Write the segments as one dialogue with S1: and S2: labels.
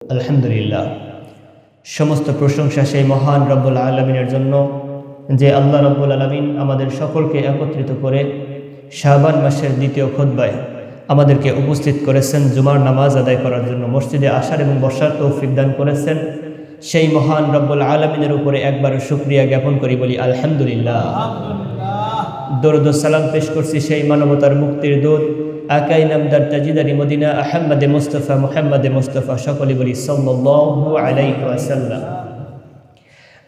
S1: আলহামদুলিল্লাহ, সমস্ত প্রশংসা সেই মহান রব্বুল আলমিনের জন্য যে আল্লাহ রব্বুল আলমিন আমাদের সকলকে একত্রিত করে শাবান মাসের দ্বিতীয় খুতবায় আমাদেরকে উপস্থিত করেছেন জুমার নামাজ আদায় করার জন্য, মসজিদে আসার এবং বসার তৌফিক দান করেছেন। সেই মহান রব্বুল আলমিনের উপরে একবার শুকরিয়া জ্ঞাপন করি, বলি আলহামদুলিল্লাহ। দরুদ ও সালাম পেশ করছি সেই মানবতার মুক্তির দূত আকাই নামদার তাজিদারি মদিনা আহমদে মুস্তফা মুহাম্মদে মুস্তফা, সকলে বলি সাল্লাল্লাহু আলাইহি ওয়াসাল্লাম।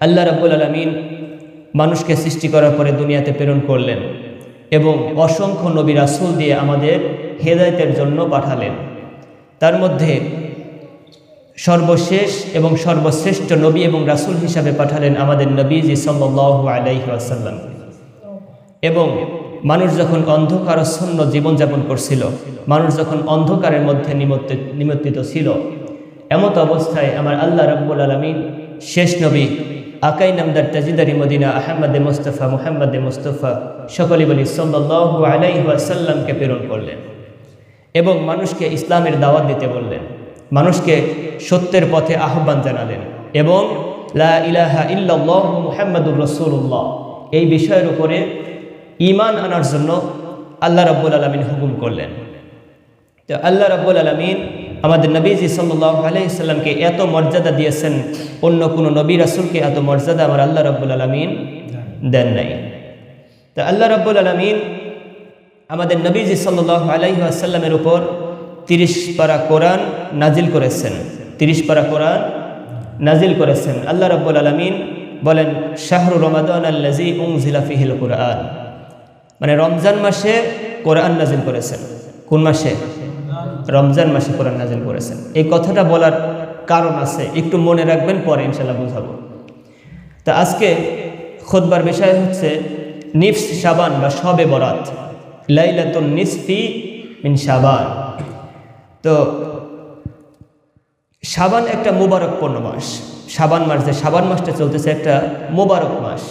S1: আল্লাহ রাব্বুল আলামিন মানুষকে সৃষ্টি করার পরে দুনিয়াতে প্রেরণ করলেন এবং অসংখ্য নবী রাসূল দিয়ে আমাদের হেদায়েতের জন্য পাঠালেন। তার মধ্যে সর্বশেষ এবং সর্বশ্রেষ্ঠ নবী এবং রাসূল হিসাবে পাঠালেন আমাদের নবীজি সাল্লাল্লাহু আলাইহি ওয়াসাল্লাম। এবং মানুষ যখন অন্ধকারাচ্ছন্ন জীবনযাপন করছিল, মানুষ যখন অন্ধকারের মধ্যে নিমজ্জিত ছিল, এমত অবস্থায় আমার আল্লাহ রাব্বুল আলামিন শেষ নবী আকাই নামদার তাজিদারি মদিনা আহমদে মুস্তফা মুহাম্মদে মুস্তফা, সকলে বলি সাল্লাল্লাহু আলাইহি ওয়াসাল্লামকে প্রেরণ করলেন এবং মানুষকে ইসলামের দাওয়াত দিতে বললেন, মানুষকে সত্যের পথে আহ্বান জানালেন এবং লা ইলাহা ইল্লাল্লাহু মুহাম্মাদুর রাসূলুল্লাহ এই বিষয়ের উপরে ঈমান আনার জন্য আল্লাহ রাব্বুল আলামিন হুকুম করলেন। তো আল্লাহ রাব্বুল আলামিন আমাদের নবীজি সাল্লাল্লাহু আলাইহি সাল্লামকে এত মর্যাদা দিয়েছেন, অন্য কোনো নবী রাসূলকে এত মর্যাদা আমার আল্লাহ রাব্বুল আলামিন দেন নাই। তো আল্লাহ রাব্বুল আলামিন আমাদের নবীজি সাল্লাল্লাহু আলাইহি ওয়াসাল্লামের উপর 30 পারা কোরআন নাজিল করেছেন, 30 পারা কোরআন নাজিল করেছেন। আল্লাহ রাব্বুল আলামিন বলেন শাহরু রমাদান আল্লাযী উনজিলা ফীহিল কুরআন, মানে রমজান মাসে কোরআন নাজিল করেছেন। কোন মাসে? রমজান মাসে কোরআন নাজিল করেছেন। এই কথাটা বলার কারণ আছে, একটু মনে রাখবেন, পরে ইনশাআল্লাহ বুঝাবো। তা আজকে খুতবার বিষয় হচ্ছে নিফস শাবান বা শবে বরাত, লাইলাতুন নিসফি মিন শাবান। তো শাবান একটা মুবারকপূর্ণ মাস। শাবান মাস, যে শাবান মাসটা চলতেছে, একটা মুবারক মাস।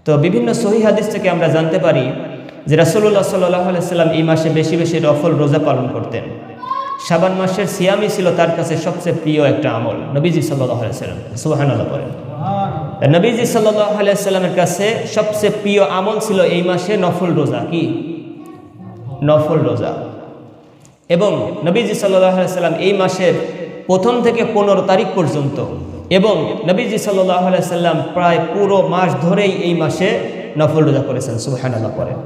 S1: তো বিভিন্ন সহিহ হাদিস থেকে আমরা জানতে পারি যে রাসূলুল্লাহ সাল্লাল্লাহু আলাইহি সাল্লাম এই মাসে বেশি বেশি নফল রোজা পালন করতেন। শাবান মাসের সিয়ামই ছিল তার কাছে সবচেয়ে প্রিয় একটা আমল। নবীজি সাল্লাল্লাহু আলাইহি সাল্লাম, সুবহানাল্লাহ পড়েন। নবীজি সাল্লাল্লাহু আলাইহি সাল্লামের কাছে সবচেয়ে প্রিয় আমল ছিল এই মাসে নফল রোজা। কি? নফল রোজা। এবং নবীজি সাল্লাল্লাহু আলাইহি সাল্লাম এই মাসের 1 থেকে 15 তারিখ পর্যন্ত, এবং নবীজি সাল্লাল্লাহু আলাইহি সাল্লাম প্রায় পুরো মাস ধরেই এই মাসে নফল রোজা করেছেন, সুবহানাল্লাহ পড়েন।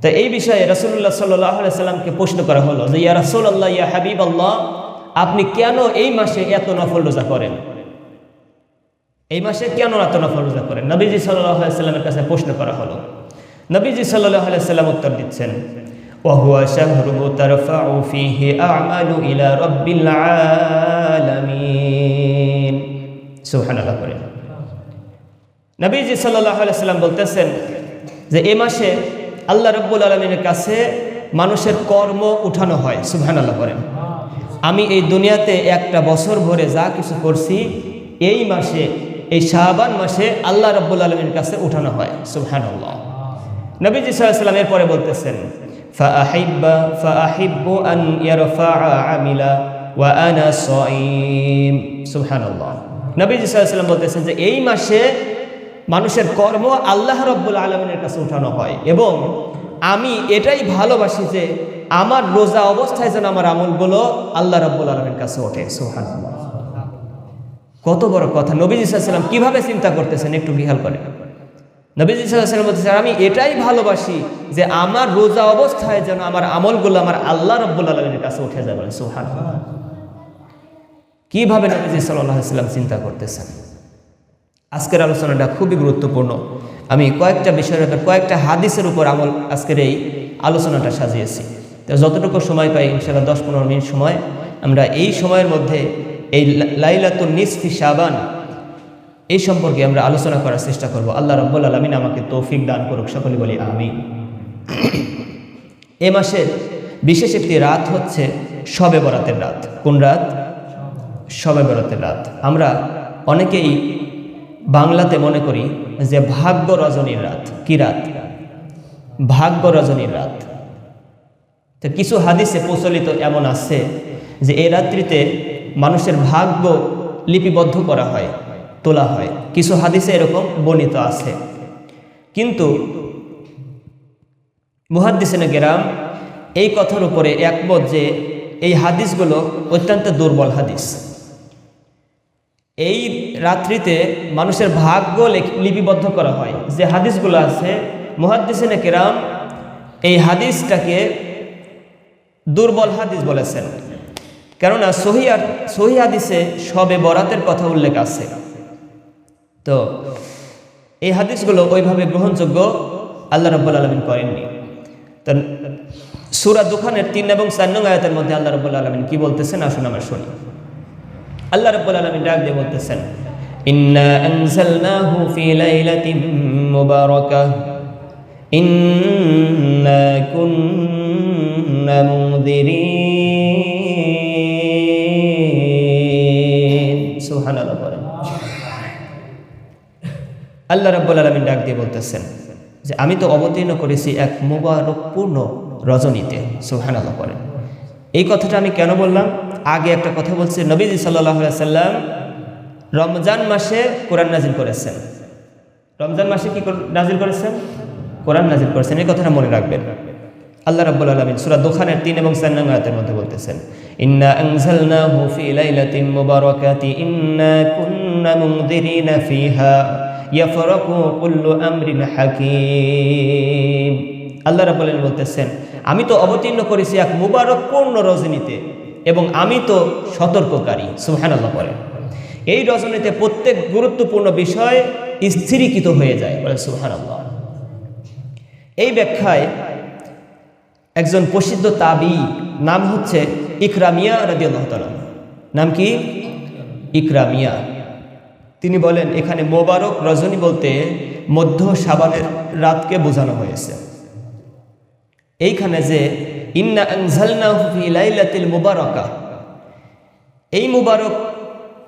S1: তো এই বিষয়ে রাসূলুল্লাহ সাল্লাল্লাহু আলাইহি সাল্লামকে প্রশ্ন করা হলো যে ইয়া রাসূলুল্লাহ, ইয়া হাবিবাল্লাহ, আপনি কেন এই মাসে এত নফল রোজা করেন? এই মাসে কেন এত নফল রোজা করেন? নবীজি সাল্লাল্লাহু আলাইহি সাল্লামের কাছে প্রশ্ন করা হলো। নবীজি সাল্লাল্লাহু আলাইহি সাল্লাম উত্তর দিচ্ছেন, ওয়া হুয়া শাহরু তারফাউ ফীহি আ'মালু ইলা রাব্বিল আলামিন, সুবহানাল্লাহ পড়েন। নবীজি সাল্লাল্লাহু আলাইহি সাল্লাম বলতেছেন যে এই মাসে আল্লাহ রাব্বুল আলামিনের কাছে মানুষের কর্ম উঠানো হয়, সুবহানাল্লাহ পড়েন। আমি এই দুনিয়াতে একটা বছর ভরে যা কিছু করছি, এই মাসে, এই শাবান মাসে আল্লাহ রাব্বুল আলামিনের কাছে উঠানো হয়, সুবহানাল্লাহ। নবীজি সাল্লাল্লাহু আলাইহি সাল্লাম এরপরে বলতেছেন ফাআহিব্বু আন ইয়ারফা'a আমিলা ওয়া আনা সাঈম, সুবহানাল্লাহ। নবীজি সাল্লাল্লাহু আলাইহি সাল্লাম বলতেছেন যে এই মাসে মানুষের কর্ম আল্লাহ রাব্বুল আলামিনের কাছে উঠানো হয় এবং আমি এটাই ভালোবাসি যে আমার রোজা অবস্থায় যেন আমার আমলগুলো আল্লাহ রাব্বুল আলামিনের কাছে ওঠে, সুবহানাল্লাহ। কত বড় কথা! নবীজি সাল্লাল্লাহু আলাইহি সাল্লাম কিভাবে চিন্তা করতেছেন একটু খেয়াল করেন। নবীজি সাল্লাল্লাহু আলাইহি সাল্লাম বলতেছেন আমি এটাই ভালোবাসি যে আমার রোজা অবস্থায় যেন আমার আমলগুলো আমার আল্লাহ রাব্বুল আলামিনের কাছে উঠে যাবে, সুবহানাল্লাহ। কিভাবে নবীজি সাল্লাল্লাহু আলাইহি সাল্লাম চিন্তা করতেছেন? আজকের আলোচনাটা খুবই গুরুত্বপূর্ণ। আমি কয়েকটা বিষয়ের উপর, কয়েকটা হাদিসের উপর আমল আজকের এই আলোচনাটা সাজিয়েছি। তো যতটুকু সময় পাই ইনশাআল্লাহ 10-15 মিনিট সময় আমরা এই সময়ের মধ্যে এই লাইলাতুন নিসফি শাবান এই সম্পর্কে আমরা আলোচনা করার চেষ্টা করব। আল্লাহ রাব্বুল আলামিন আমাকে তৌফিক দান করুক, সকলে বলি আমিন। এ মাসের বিশেষ একটি রাত হচ্ছে শবে বরাতের রাত। কোন রাত? শবে বরাতের রাত। আমরা অনেকেই বাংলাতে মনে করি যে ভাগ্য রজনীর রাত। কি রাত? ভাগ্য রজনীর রাত। তো কিছু হাদিসে প্রচলিত এমন আছে যে এই রাত্রিতে মানুষের ভাগ্য লিপিবদ্ধ করা হয়, তোলা হয়। কিছু হাদিসে এরকম বর্ণিত আছে, কিন্তু মুহাদ্দিসিনে কেরাম এই কথার উপরে একমত যে এই হাদিসগুলো অত্যন্ত দুর্বল হাদিস। এই রাত্রিতে মানুষের ভাগ্য লিপিবদ্ধ করা হয় যে হাদিসগুলো আছে, মুহাদ্দিসিনে কেরাম এই হাদিসটাকে দুর্বল হাদিস বলেছেন। কেননা সহি হাদিসে শবে বরাতের কথা উল্লেখ আছে, তো এই হাদিসগুলো ওইভাবে গ্রহণযোগ্য আল্লাহ রাব্বুল আলামিন করেননি। তো সূরা দুখানের 3 এবং 4 নং আয়াতের মধ্যে আল্লাহ রাব্বুল আলামিন কি বলতেছেন আসুন আমরা শুনি। আল্লাহ রাব্বুল আলামিন ডাক দিয়ে বলতেছেন, ইন্না আনজালনাহু ফি লাইলাতিন মুবারাকাহ ইন্না কুন্না মুনদিরিন। সুবহানাল্লাহ বলেন। আল্লাহ রাব্বুল আলামিন ডাক দিয়ে বলতেছেন যে আমি তো অবতীর্ণ করেছি এক মুবারকপূর্ণ রজনীতে। সুবহানাল্লাহ বলেন। এই কথাটা আমি কেন বললাম? আগে একটা কথা বলছি, নবীজি সাল্লাল্লাহু আলাইহি সাল্লাম রমজান মাসে কোরআন নাজিল করেছেন। রমজান মাসে কি নাজিল করেছেন? কোরআন নাজিল করেছেন। এই কথাটা মনে রাখবেন। আল্লাহ রাব্বুল আলামিন সূরা দুখানের 3 এবং 4 নং আয়াতের মধ্যে বলতেছেন, ইন্না আনজালনাহু ফি লাইলাতিন মুবারাকাতিন ইন্না কুন্না মুনদিরিনা ফিহা ইয়াফরাকু কুল্লু আমরিন হাকীম। আল্লাহ রাব্বুল আলামিন বলতেছেন আমি তো অবতীর্ণ করেছি এক মুবারকপূর্ণ রজনীতে এবং আমি তো সতর্ককারী। সুবহানাল্লাহ বলেন। এই রজনীতে প্রত্যেক গুরুত্বপূর্ণ বিষয় স্থিরীকৃত হয়ে যায়। বলে সুবহানাল্লাহ। এই ব্যাখ্যায় একজন প্রসিদ্ধ তাবী, নাম হচ্ছে ইকরামিয়া রাদিয়াল্লাহু তাআলা। নাম কি? ইকরামিয়া। তিনি বলেন এখানে মোবারক রজনী বলতে মধ্য শাবানের রাতকে বোঝানো হয়েছে। এইখানে যে ইন্না আনজালনাহু ফি লাইলাতিল মুবারাকা, এই মুবারক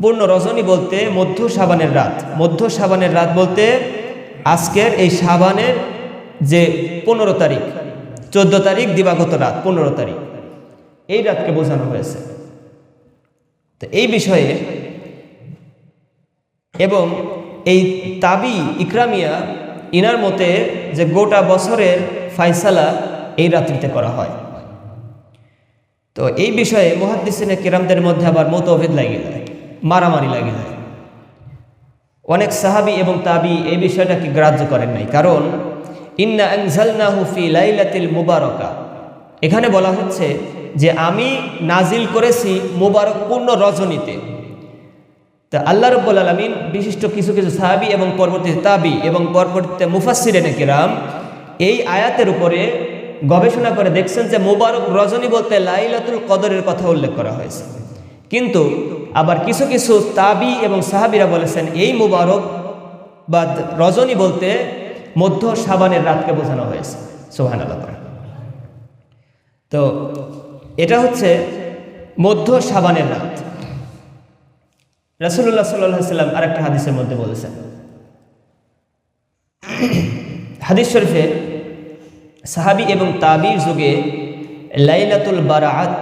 S1: পূর্ণ রজনী বলতে মধ্য শাবানের রাত। মধ্য শাবানের রাত বলতে আজকের এই শাবানের যে 15 তারিখ, 14 তারিখ দিবাগত রাত, 15 তারিখ, এই রাতকে বোঝানো হয়েছে। তো এই বিষয়ে এবং এই তাবী ইকরামিয়া ইনার মতে যে গোটা বছরের ফায়সালা এই রাত্রিতে করা হয়। তো এই বিষয়ে মুহাদ্দিসিনে কেরামদের মধ্যে আবার মতভেদ লাগে যায়, মারামারি লাগে যায়। অনেক সাহাবী এবং তাবী এই বিষয়টাকে গ্রাহ্য করেন নাই, কারণ ইন্না আনজালনাহু ফি লাইলাতিল মুবারাকা, এখানে বলা হচ্ছে যে আমি নাজিল করেছি মুবারকপূর্ণ রজনীতে। তা আল্লাহ রাব্বুল আলামিন বিশিষ্ট কিছু কিছু সাহাবী এবং পরবর্তীতে তাবী এবং পরবর্তীতে মুফাসসিরিনে কিরাম এই আয়াতের উপরে গবেষণা করে দেখছেন যে মুবারক রজনী বলতে লাইলাতুল কদরের কথা উল্লেখ করা হয়েছে, কিন্তু আবার কিছু কিছু তাবী এবং সাহাবীরা বলেছেন এই মুবারক বা রজনী বলতে মধ্য শাবানের রাতকে বোঝানো হয়েছে। সুবহানাল্লাহ। তো এটা হচ্ছে মধ্য শাবানের রাত। রাসূলুল্লাহ সাল্লাল্লাহু আলাইহি ওয়াসাল্লাম আরেকটা হাদিসের মধ্যে বলেছেন, হাদিস শরীফে সাহাবী এবং তাবীর যুগে লাইলাতুল বারাআত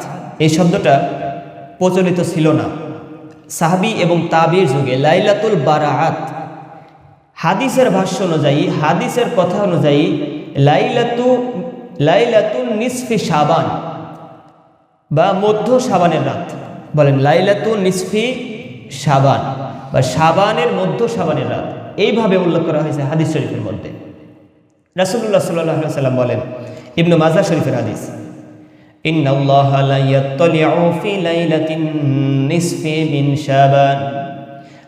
S1: এই শব্দটা প্রচলিত ছিল না। সাহাবী এবং তাবীর যুগে লাইলাতুল বারাআত হাদিসের ভাষ্য অনুযায়ী, হাদিসের কথা অনুযায়ী লাইলাতুন নিসফি শাবান বা মধ্য শাবানের রাত বলেন, লাইলাতুন নিসফি শাবান বা শাবানের মধ্য শাবানের রাত, এইভাবে উল্লেখ করা হয়েছে হাদিস শরীফের মধ্যে। রাসূলুল্লাহ সাল্লাল্লাহু আলাইহি ওয়াসাল্লাম বলেন, ইবনে মাজাহ শরীফের হাদিস, ইন্নাল্লাহা লা ইয়াত্তালিউ ফি লাইলাতিন নিসফি মিন শাবান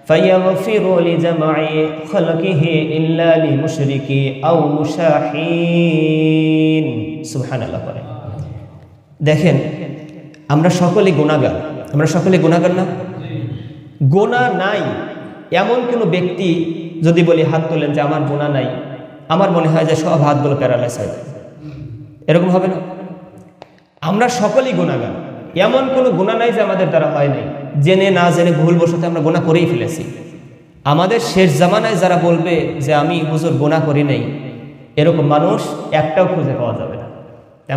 S1: ফায়াগফিরু লিজামা'i খালকিহি ইল্লা লিমুশরিকি আও মুশাহিন। সুবহানাল্লাহ বলেন। দেখেন আমরা সকলেই গুনাহগার, আমরা সকলেই গুনাহগার না? গুনাহ নাই এমন কোনো ব্যক্তি যদি বলি হাত তোলেন যে আমার গুনাহ নাই, আমার মনে হয় যে সব হাতগুলো প্যারালাইজ হয়ে যায়। এরকম হবে না? আমরা সকলেই গুনাহগার, এমন কোনো গুনাহ নাই যে আমাদের দ্বারা হয় নাই। জেনে না জেনে ভুলবশত আমরা গুনাহ করেই ফেলেছি। আমাদের শেষ জামানায় যারা বলবে যে আমি হুজুর গুনাহ করি নাই, এরকম মানুষ একটাও খুঁজে পাওয়া যাবে না।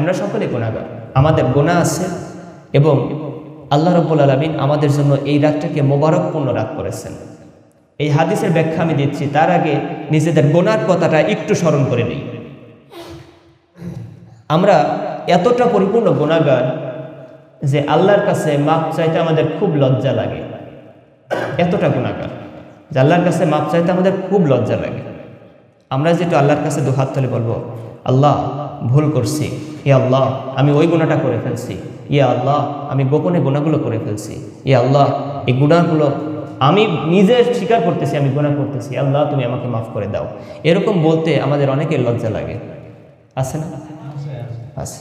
S1: আমরা সকলেই গুনাহগার, আমাদের গুনাহ আছে এবং আল্লাহ রাব্বুল আলামিন আমাদের জন্য এই রাতটাকে মোবারকপূর্ণ রাত করেছেন। এই হাদিসের ব্যাখ্যা আমি দিচ্ছি, তার আগে নিজেদের গুনার কথাটা একটু স্মরণ করে নিই। আমরা এতটা পরিপূর্ণ গুনাহগার যে আল্লাহর কাছে মাপ চাইতে আমাদের খুব লজ্জা লাগে। এতটা গুনাহগার যে আল্লাহর কাছে মাপ চাইতে আমাদের খুব লজ্জা লাগে। আমরা যেটা আল্লাহর কাছে দুহাত তুলে বলবো, আল্লাহ ভুল করছি, ইয়া আল্লাহ আমি ওই গুনাহটা করে ফেলছি, ইয়া আল্লাহ আমি গোপনে গুনাহগুলো করে ফেলছি, ইয়া আল্লাহ এই গুনাহগুলো আমি নিজে স্বীকার করতেছি আমি গুনাহ করতেছি, আল্লাহ তুমি আমাকে মাফ করে দাও। এরকম বলতে আমাদের অনেকের লজ্জা লাগে, আছে না? আছে।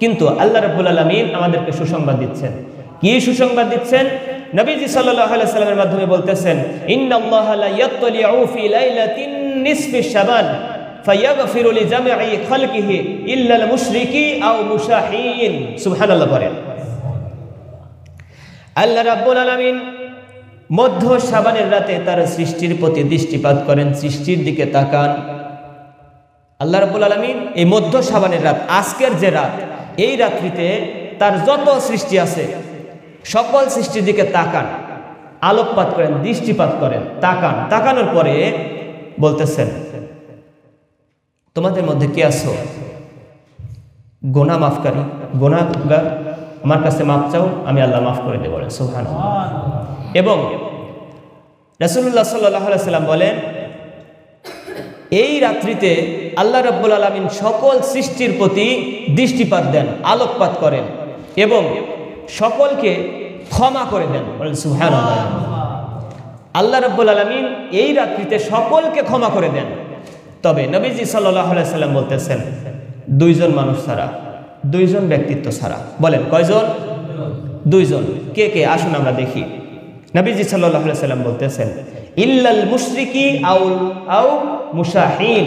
S1: কিন্তু আল্লাহ রাব্বুল আলামিন আমাদেরকে সুসংবাদ দিচ্ছেন। কি সুসংবাদ দিচ্ছেন? নবীজি সাল্লাল্লাহু আলাইহি সাল্লামের মাধ্যমে বলতেছেন, ইন্নাল্লাহা লা ইয়াত্তালিউ ফি লাইলাতিন নিসফি শাবান ফায়াগফিরু লিজামিই খালকিহি ইল্লাল মুশরিকি আও মুশাহিন। সুবহানাল্লাহ পড়েন। আল্লাহ রাব্বুল আলামিন মধ্য শাবানের রাতে তার সৃষ্টির প্রতি দৃষ্টিপাত করেন, সৃষ্টির দিকে তাকান। আল্লাহ রাব্বুল আলামিন এই মধ্য শাবানের রাত, আজকের যে রাত, এই রাত্রিতে তার যত সৃষ্টি আছে সকল সৃষ্টির দিকে তাকান, আলোকপাত করেন, দৃষ্টিপাত করেন, তাকান। তাকানোর পরে বলতেছেন, তোমাদের মধ্যে কে আছো গুনাহ মাফকারী, গুনাহগার, আমার কাছে মাফ চাও, আমি আল্লাহ মাফ করে দেব। সুবহানাল্লাহ। এবং রাসূলুল্লাহ সাল্লাল্লাহু আলাইহি সাল্লাম বলেন, এই রাত্রিতে আল্লাহ রাব্বুল আলামিন সকল সৃষ্টির প্রতি দৃষ্টিপাত দেন, আলোকপাত করেন এবং সকলকে ক্ষমা করে দেন। বলেন সুবহানাল্লাহ। আল্লাহ রাব্বুল আলামিন এই রাত্রিতে সকলকে ক্ষমা করে দেন। তবে নবীজি সাল্লাল্লাহু আলাইহি সাল্লাম বলতেছেন, দুইজন মানুষ ছাড়া, দুইজন ব্যক্তিত্ব ছাড়া। বলেন কয়জন? দুইজন। কে কে? আসুন আমরা দেখি। নবীজি সাল্লাল্লাহু আলাইহি সাল্লাম বলতেছেন, ইল্লাল মুশরিকি আও মুশাহিন।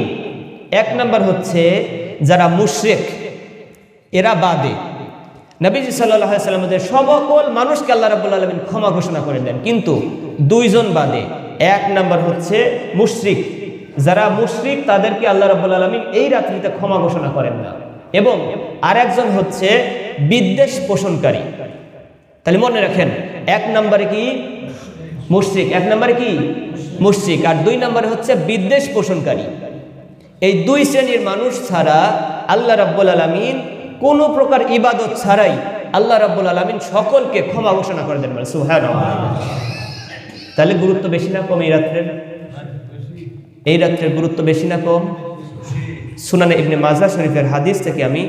S1: এক নাম্বার হচ্ছে যারা মুশরিক, এরা বাদে। নবীজি সাল্লাল্লাহু আলাইহি সাল্লাম সকল মানুষকে আল্লাহ রাব্বুল আলামিন ক্ষমা ঘোষণা করে দেন, কিন্তু দুইজন বাদে। এক নাম্বার হচ্ছে মুশরিক, যারা মুশরিক তাদেরকে আল্লাহ রাব্বুল আলামিন এই রাত্রিতে ক্ষমা ঘোষণা করেন না। এবং আরেকজন হচ্ছে বিদ্বেষ পোষণকারী। তাহলে মনে রাখেন, এক নম্বরে কি মুশরিক, এক নম্বরে কি মুশরিক, আর দুই নম্বরে হচ্ছে বিদ্বেষ পোষণকারী। এই দুই শ্রেণীর মানুষ ছাড়া আল্লাহ রাব্বুল আলামিন কোনো প্রকার ইবাদত ছাড়াই আল্লাহ রাব্বুল আলামিন সকলকে ক্ষমা ঘোষণা করে দেন। সুবহানাল্লাহ। তাহলে গুরুত্ব বেশি না কম এই রাত্রের? এই রাত্রের গুরুত্ব বেশি না কম? সুনানে ইবনে মাজাহ শরীফের হাদিস থেকে আমি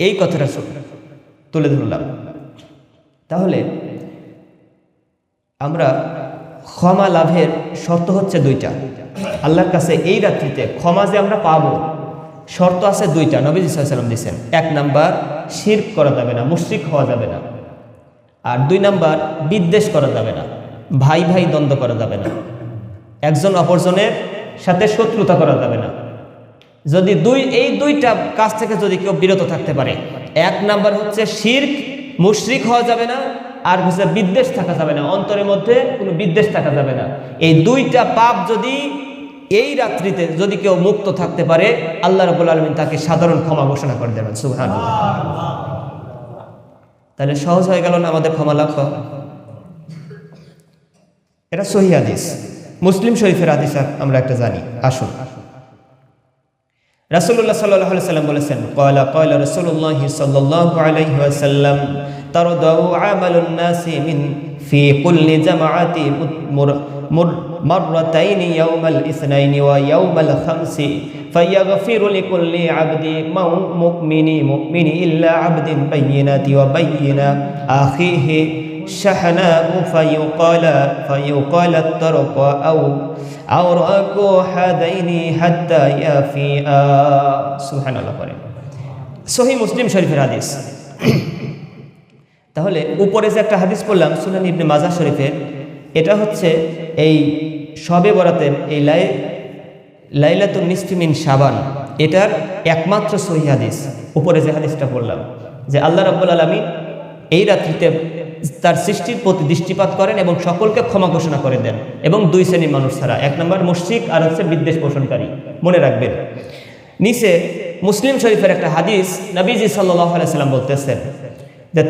S1: এই কথাটা তুলে ধরলাম। তাহলে আমরা ক্ষমা লাভের শর্ত হচ্ছে দুইটা। আল্লাহর কাছে এই রাত্রিতে ক্ষমা যে আমরা পাবো, শর্ত আছে দুইটা, নবী সাল্লাল্লাহু আলাইহি ওয়াসাল্লাম দিয়েছেন। এক নাম্বার, শিরক করা যাবে না, মুশরিক হওয়া যাবে না। আর দুই নাম্বার, বিদ্বেষ করা যাবে না, ভাই ভাই দ্বন্দ্ব করা যাবে না, একজন অপরজনের সাথে শত্রুতা করা যাবে না। যদি এই দুইটা কাজ থেকে যদি কেউ বিরত থাকতে পারে, এক নাম্বার হচ্ছে শিরক, মুশরিক হওয়া যাবে না, আর হচ্ছে বিদ্বেষ থাকা যাবে না, অন্তরের মধ্যে কোনো বিদ্বেষ থাকা যাবে না। এই দুইটা পাপ যদি এই রাত্রিতে যদি কেউ মুক্ত থাকতে পারে, আল্লাহ রাব্বুল আলামিন তাকে সাধারণ ক্ষমা ঘোষণা করে দেবেন। সুবহানাল্লাহ। তাহলে সহজ হয়ে গেল না আমাদের ক্ষমা লাভ? এটা সহিহ হাদিস, মুসলিম শরীফের হাদিস আমরা একটা জানি। আসুন, রাসূলুল্লাহ সাল্লাল্লাহু আলাইহি ওয়াসাল্লাম বলেছেন, ক্বালা রাসূলুল্লাহ সাল্লাল্লাহু আলাইহি ওয়াসাল্লাম তারদাউ আমালুন নাসি মিন ফি কুল্লি জামাআতি মাররাতাইনি ইয়াওমাল ইসনাইনি ওয়া ইয়াওমাল খামসি ফায়াগফিরু লিকুল্লি আবদি মুমিনি ইল্লা আবদিন বায়্যিনাতি ওয়া বায়্যিনা আখিহি শাহনাহু ফায়ুকাল আত-তারকা আও রাকু হাদাইনি হাত্তা ইয়াফিআ। সুবহানাল্লাহ পড়েন। সহিহ মুসলিম শরীফের হাদিস। তাহলে উপরে যে একটা হাদিস পড়লাম সুনান ইবনে মাজাহ শরীফের, এটা হচ্ছে এই শবে বরাতের এই লাইলাতুন নিসফি মিন শাবান, এটার একমাত্র সহিহ হাদিস। উপরে যে হাদিসটা পড়লাম যে আল্লাহ রাব্বুল আলামিন এই রাত্রিতে তার সৃষ্টির প্রতি দৃষ্টিপাত করেন এবং সকলকে ক্ষমা ঘোষণা করে দেন, এবং দুই শ্রেণীর মানুষ ছাড়া, এক নম্বর মুশরিক আর হচ্ছে বিদ্বেষ পোষণকারী। মনে রাখবেন। নিচে মুসলিম শরীফের একটা হাদিস, নবীজি সাল্লাল্লাহু আলাইহি সাল্লাম বলতেছেন যে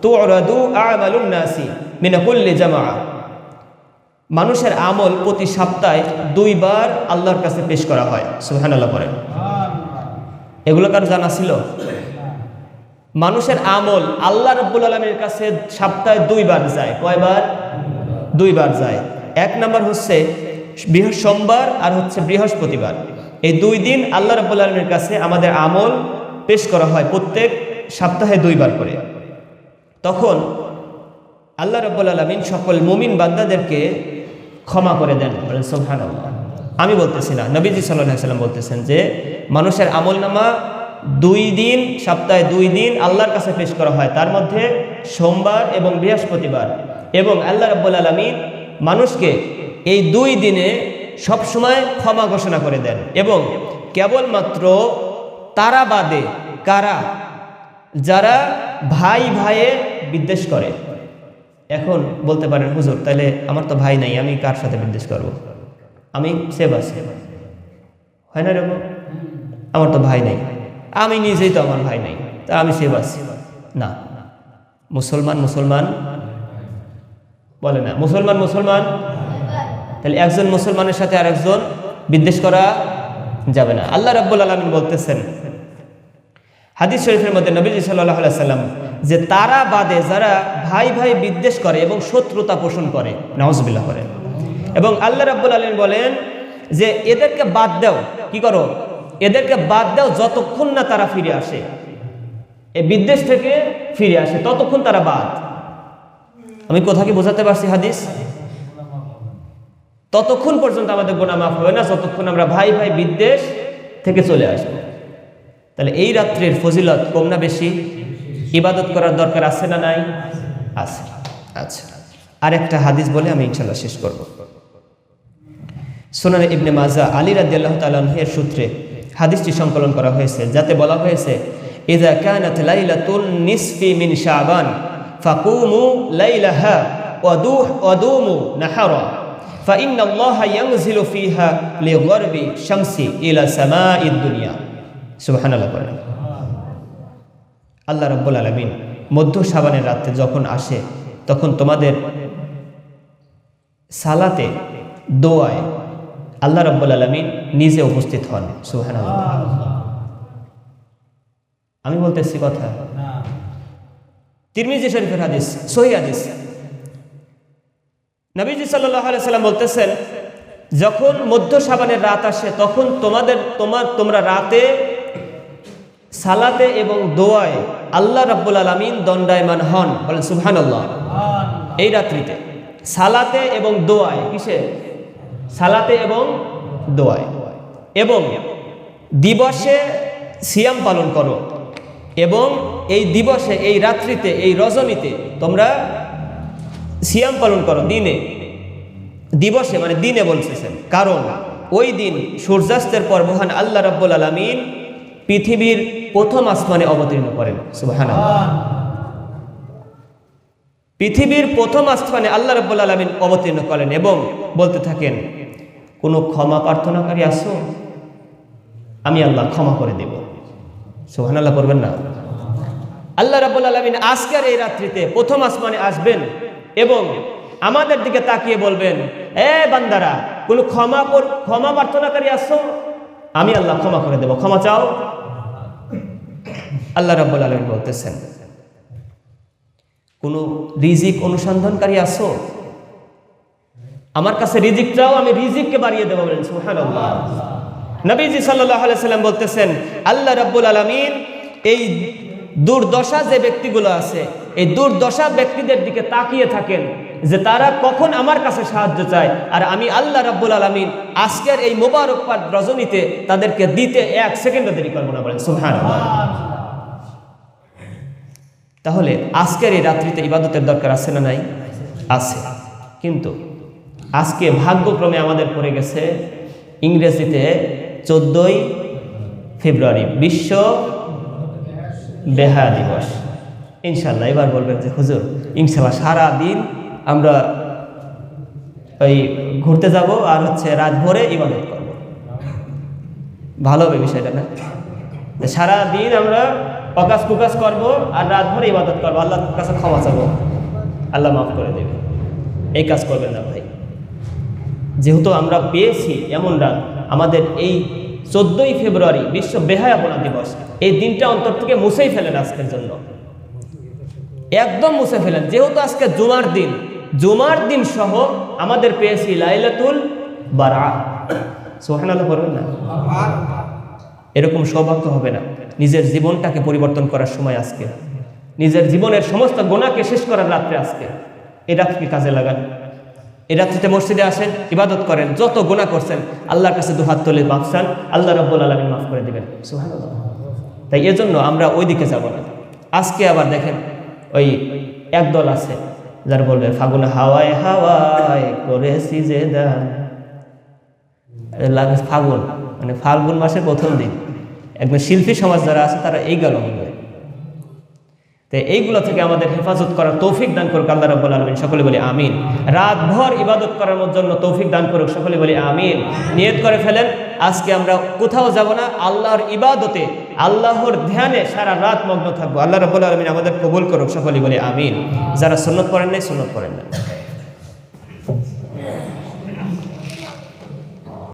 S1: তু'রাদু আমালুন নাসি মিন কুল্লি জামাআ, মানুষের আমল প্রতি সপ্তাহে 2 বার আল্লাহর কাছে পেশ করা হয়। সুবহানাল্লাহ পড়েন। এগুলো কার জানা ছিল? মানুষের আমল আল্লাহ রাব্বুল আলামিনের কাছে সপ্তাহে 2 বার যায়। কয়বার? 2 বার যায়। এক নাম্বার হচ্ছে সোমবার আর হচ্ছে বৃহস্পতিবার। এই 2 দিন আল্লাহ রাব্বুল আলামিনের কাছে আমাদের আমল পেশ করা হয় প্রত্যেক সপ্তাহে 2 বার করে। তখন আল্লাহ রাব্বুল আলামিন সকল মুমিন বান্দাদেরকে ক্ষমা করে দেন। বলেন সুবহানাল্লাহ। আমি বলতেছি না, নবীজি সাল্লাল্লাহু আলাইহি ওয়াসাল্লাম বলতেছেন যে মানুষের আমলনামা 2 দিন, সপ্তাহে 2 দিন আল্লাহর কাছে পেশ করা হয়, তার মধ্যে সোমবার এবং বৃহস্পতিবার। এবং আল্লাহ রাব্বুল আলামিন মানুষকে এই 2 দিনে সবসময় ক্ষমা ঘোষণা করে দেন। এবং কেবলমাত্র তারা বাদে, কারা? যারা ভাই ভাইয়ে বিদ্বেষ করে। এখন বলতে পারেন হুজুর, তাহলে আমার তো ভাই নাই, আমি কার সাথে বিদ্বেষ করব? আমি সেভ আছি, হয় না এরকম? আমার তো ভাই নাই, আমি নিজেই তো আমার ভাই নাই, তা আমি সেভ আছি না। মুসলমান মুসলমান বলে না, মুসলমান মুসলমান। তাহলে একজন মুসলমানের সাথে আর একজন বিদ্বেষ করা যাবে না। আল্লাহ রাব্বুল আলামিন বলতেছেন হাদিস শরীফের মধ্যে, নবীজি সাল্লাল্লাহু আলাইহি ওয়াসাল্লাম, যে তারা বাদে যারা ভাই ভাই বিদ্বেষ করে এবং শত্রুতা পোষণ করে, নাউজুবিল্লাহ করে। এবং আল্লাহ রাব্বুল আলামিন বলেন যে এদেরকে বাদ দাও। কি করো? এদেরকে বাদ দাও যতক্ষণ না তারা ফিরে আসে, এই বিদ্বেষ থেকে ফিরে আসে, ততক্ষণ তারা বাদ। আমি কোথা কি বোঝাতে পারছি হাদিস? ততক্ষণ পর্যন্ত আমাদের গুনাহ মাফ হবে না যতক্ষণ আমরা ভাই ভাই বিদ্বেষ থেকে চলে আসব। তাহলে এই রাত্রের ফজিলত কম না বেশি? ইবাদত করার দরকার আছে না নাই? আছে। আচ্ছা, আরেকটা হাদিস বলে আমি ইনশাআল্লাহ শেষ করব। সুনান ইবনে মাজা আলী রাদিয়াল্লাহু তাআলা এর সূত্রে হাদিসটি সংকলন করা হয়েছে, যাতে বলা হয়েছে ইযা কানাত লাইলাতুন নিসফি মিন শাবান ফাকুমু লাইলাহা ওয়াদুমু নাহারা ফাইন্নাল্লাহা ইয়ানজিলু ফিহা লিগরবি শামসি ইলা সামাঈদ দুনিয়া। সুবহানাল্লাহ বলেন। আল্লাহ রাব্বুল আলামিন মধ্য শাবানের রাতে যখন আসে, তখন তোমাদের সালাতে, দোয়ায় আল্লাহ রাব্বুল আলামিন নিজে উপস্থিত হন। সুবহানাল্লাহ। আমি বলতেছি কথা, তিরমিজি শরীফের হাদিস, সহিহ হাদিস। নবীজি সাল্লাল্লাহু আলাইহি ওয়াসাল্লাম বলতেছেন, যখন মধ্য শাবানের রাত আসে তখন তোমরা রাতে সালাতে এবং দোয়ায় আল্লাহ রাব্বুল আলামিন দণ্ডায়মান হন। বলেন সুবহানাল্লাহ। এই রাত্রিতে সালাতে এবং দোয়ায়, কিসে? সালাতে এবং দোয়ায়। এবং দিবসে সিয়াম পালন করো, এবং এই দিবসে, এই রাত্রিতে, এই রজনীতে তোমরা সিয়াম পালন করো। দিনে, দিবসে মানে দিনে বলতেছেন, কারণ ওই দিন সূর্যাস্তের পর মহান আল্লাহ রাব্বুল আলামিন পৃথিবীর প্রথম আসমানে অবতীর্ণ করেন। সুবহানাল্লাহ। পৃথিবীর প্রথম আসমানে আল্লাহ রাব্বুল আলামিন অবতীর্ণ করেন এবং বলতে থাকেন, কোনো ক্ষমা প্রার্থনাকারী আছো? আমি আল্লাহ ক্ষমা করে দেব। সুবহানাল্লাহ করবেন না? আল্লাহ রাব্বুল আলামিন আজকের এই রাত্রিতে প্রথম আসমানে আসবেন এবং আমাদের দিকে তাকিয়ে বলবেন, এ বান্দারা, কোনো ক্ষমা প্রার্থনাকারী আছো? আমি আল্লাহ ক্ষমা করে দেব, ক্ষমা চাও। আল্লাহ রাব্বুল আলামিন বলতেছেন, কোনো রিজিক অনুসন্ধানকারী আছো? আমার কাছে রিজিক চাও, আমি রিজিককে বাড়িয়ে দেব। বলেন সুবহানাল্লাহ। নবীজি সাল্লাল্লাহু আলাইহি ওয়াসাল্লাম বলতেছেন, আল্লাহ রাব্বুল আলামিন এই দুর্দশা যে ব্যক্তিগুলো আছে, এই দুর্দশা ব্যক্তিদের দিকে তাকিয়ে থাকেন যে তারা কখন আমার কাছে সাহায্য চায়, আর আমি আল্লাহ রাব্বুল আলামিন আজকের এই মোবারক পাক রজনীতে তাদেরকে দিতে 1 সেকেন্ডও দেরি করব না। বলেন সুবহানাল্লাহ। তাহলে আজকের এই রাত্রিতে ইবাদতের দরকার আছে না নাই? আছে। কিন্তু আজকে ভাগ্যক্রমে আমাদের পড়ে গেছে ইংরেজিতে 14ই ফেব্রুয়ারি, বিশ্ব বেহায়া দিবস। ইনশাল্লাহ এবার বলবেন যে হুজুর, ইনশাল্লাহ সারা দিন আমরা ওই ঘুরতে যাব আর হচ্ছে রাত ভরে ইবাদত করব। ভালো হবে বিষয়টা না? সারা দিন আমরা অকাজ কুকাজ করবো আর রাত ভরে ইবাদত করবো, আল্লাহর কাছে ক্ষমা চাবো, আল্লাহ মাফ করে দেবে। এই কাজ করবেন না ভাই। যেহেতু আমরা পেয়েছি এমন রাত, আমাদের এই 14ই ফেব্রুয়ারি বিশ্ব বেহায়াপনা দিবস, এই দিনটা অন্তর থেকে মুছেই ফেলেন আজকের জন্য, একদম মুছে ফেলেন। যেহেতু আজকে জুমার দিন সহ আমাদের পেয়েছি লাইলাতুল বারাত। সুবহানাল্লাহ বলবেন না? এরকম সৌভাগ্য হবে না। নিজের জীবনটাকে পরিবর্তন করার সময় আজকে, নিজের জীবনের সমস্ত গুনাহকে শেষ করার রাত্রে আজকে। এই রাত্রিকে কাজে লাগান। এই রাত্রিতে মসজিদে আসেন, ইবাদত করেন, যত গুনাহ করছেন আল্লাহর কাছে দুহাত তুলে মাফ চান, আল্লাহ রাব্বুল আলামিন মাফ করে দিবেন। সুবহানাল্লাহ। তাই এজন্য আমরা ওই দিকে যাব না। আজকে আবার দেখেন ওই একদল আছে যারা বলবে ফাগুন হাওয়ায় হাওয়ায় করেছি যে দান। ফাগুন মানে ফাল্গুন মাসের প্রথম দিন, একদম শিল্পী সমাজ যারা আছে তারা এই গান বলবে। তো এইগুলো থেকে আমাদের হেফাজত করার তৌফিক দান করুক আল্লাহ রাব্বুল আলামিন। সকলে বলি আমিন। রাতভর ইবাদত করার জন্য তৌফিক দান করুক, সকলে বলি আমিন। নিয়ত করে ফেলেন আজকে আমরা কোথাও যাব না, আল্লাহর ইবাদতে, আল্লাহর ধ্যানে সারা রাত মগ্ন থাকবো। আল্লাহ রাব্বুল আলামিন আমাদের কবুল করুক, সকলে বলি আমিন। যারা সুন্নত পড়েন নাই সুন্নত পড়েন না।